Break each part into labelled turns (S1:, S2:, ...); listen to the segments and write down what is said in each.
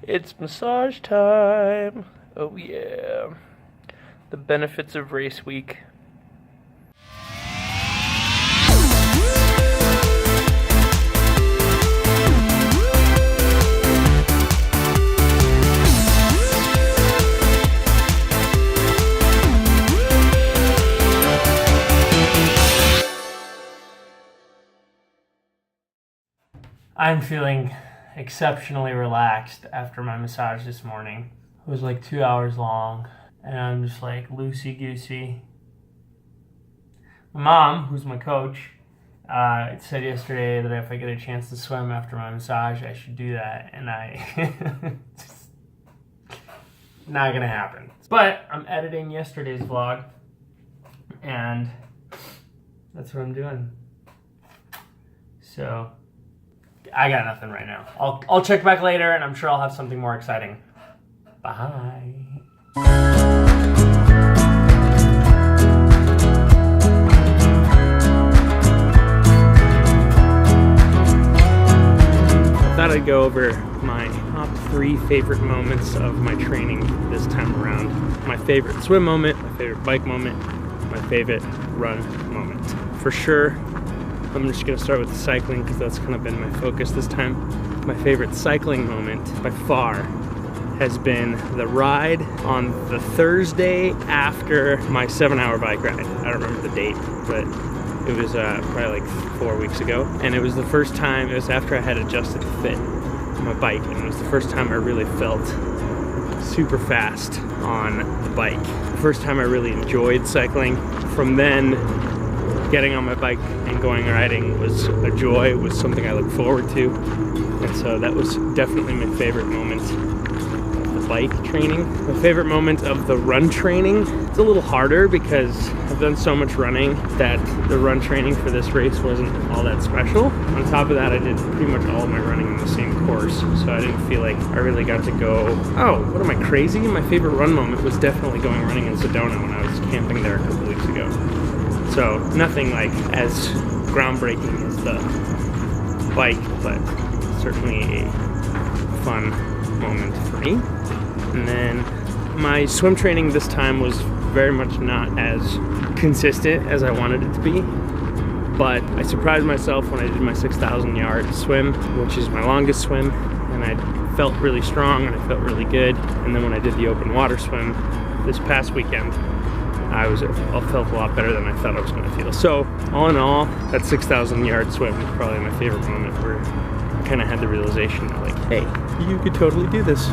S1: It's massage time. Oh yeah. The benefits of race week. I'm feeling exceptionally relaxed after my massage this morning. It was like 2 hours long, and I'm just like loosey-goosey. My mom, who's my coach, said yesterday that if I get a chance to swim after my massage, I should do that, and just not gonna happen. But I'm editing yesterday's vlog, and that's what I'm doing. So I got nothing right now. I'll check back later, and I'm sure I'll have something more exciting. Bye. I thought I'd go over my top 3 favorite moments of my training this time around. My favorite swim moment, my favorite bike moment, my favorite run moment. For sure, I'm just going to start with the cycling because that's kind of been my focus this time. My favorite cycling moment by far has been the ride on the Thursday after my 7-hour bike ride. I don't remember the date, but it was probably like 4 weeks ago. And it was the first time, it was after I had adjusted the fit on my bike, and it was the first time I really felt super fast on the bike. The first time I really enjoyed cycling. From then, getting on my bike and going riding was a joy, was something I look forward to. And so that was definitely my favorite moment of the bike training. My favorite moment of the run training, it's a little harder because I've done so much running that the run training for this race wasn't all that special. On top of that, I did pretty much all of my running in the same course, so I didn't feel like I really got to go, oh, what am I, crazy? My favorite run moment was definitely going running in Sedona when I was camping there a couple weeks ago. So nothing like as groundbreaking as the bike, but certainly a fun moment for me. And then my swim training this time was very much not as consistent as I wanted it to be, but I surprised myself when I did my 6,000 yard swim, which is my longest swim, and I felt really strong and I felt really good. And then when I did the open water swim this past weekend, I felt a lot better than I thought I was going to feel. So all in all, that 6,000 yard swim was probably my favorite moment, where I kind of had the realization that, like, hey, you could totally do this.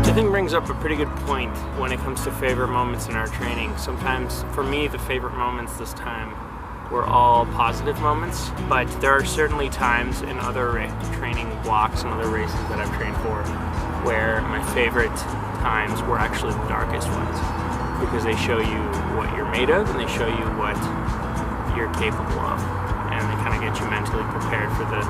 S1: I think brings up a pretty good point when it comes to favorite moments in our training. Sometimes, for me, the favorite moments this time were all positive moments, but there are certainly times in other training blocks and other races that I've trained for where my favorite times were actually the darkest ones, because they show you what you're made of and they show you what you're capable of, and they kind of get you mentally prepared for the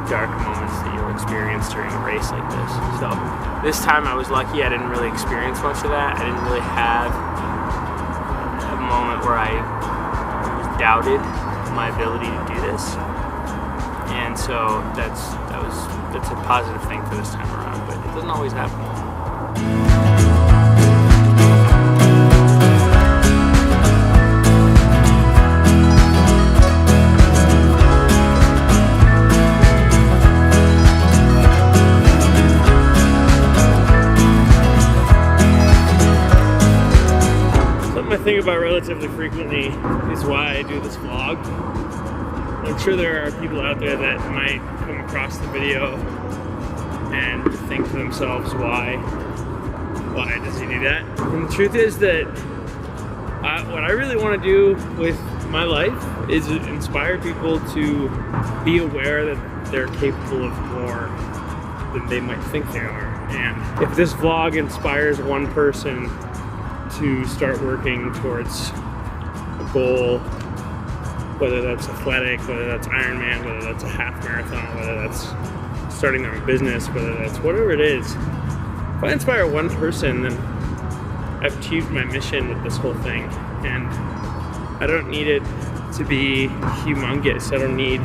S1: dark moments that you'll experience during a race like this. So this time I was lucky I didn't really experience much of that. I didn't really have a moment where I doubted my ability to do this, and so that's a positive thing for this time around, but it doesn't always happen. Something I think about relatively frequently is why I do this vlog. I'm sure there are people out there that might come across the video and think to themselves, why does he do that? And the truth is that what I really want to do with my life is inspire people to be aware that they're capable of more than they might think they are. And if this vlog inspires one person to start working towards a goal, whether that's athletic, whether that's Ironman, whether that's a half marathon, whether that's starting their own business, whether that's whatever it is, if I inspire one person, then I've achieved my mission with this whole thing. And I don't need it to be humongous. I don't need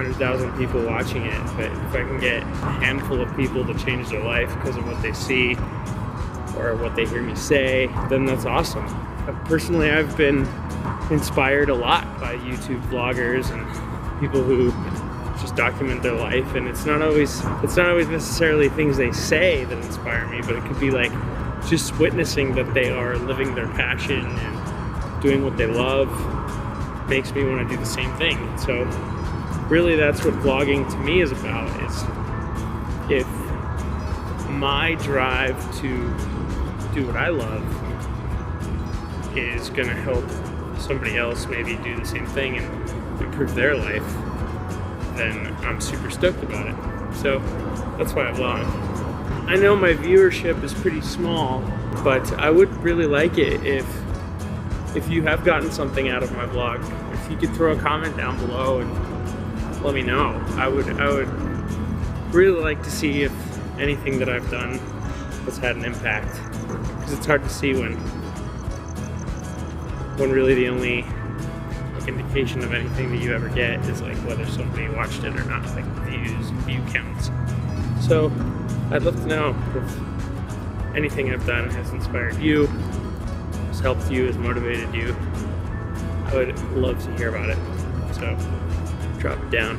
S1: 100,000 people watching it, but if I can get a handful of people to change their life because of what they see or what they hear me say, then that's awesome. Personally, I've been inspired a lot by YouTube vloggers and people who just document their life, and it's not always necessarily things they say that inspire me, but it could be like just witnessing that they are living their passion and doing what they love makes me want to do the same thing. So really that's what vlogging to me is about, is if my drive to do what I love is gonna help somebody else maybe do the same thing and improve their life, then I'm super stoked about it. So that's why I vlog. I know my viewership is pretty small, but I would really like it if you have gotten something out of my vlog. If you could throw a comment down below and let me know. I would really like to see if anything that I've done has had an impact, because it's hard to see when really the only indication of anything that you ever get is like whether somebody watched it or not, like views, view counts. So I'd love to know if anything I've done has inspired you, has helped you, has motivated you. I would love to hear about it. So drop it down.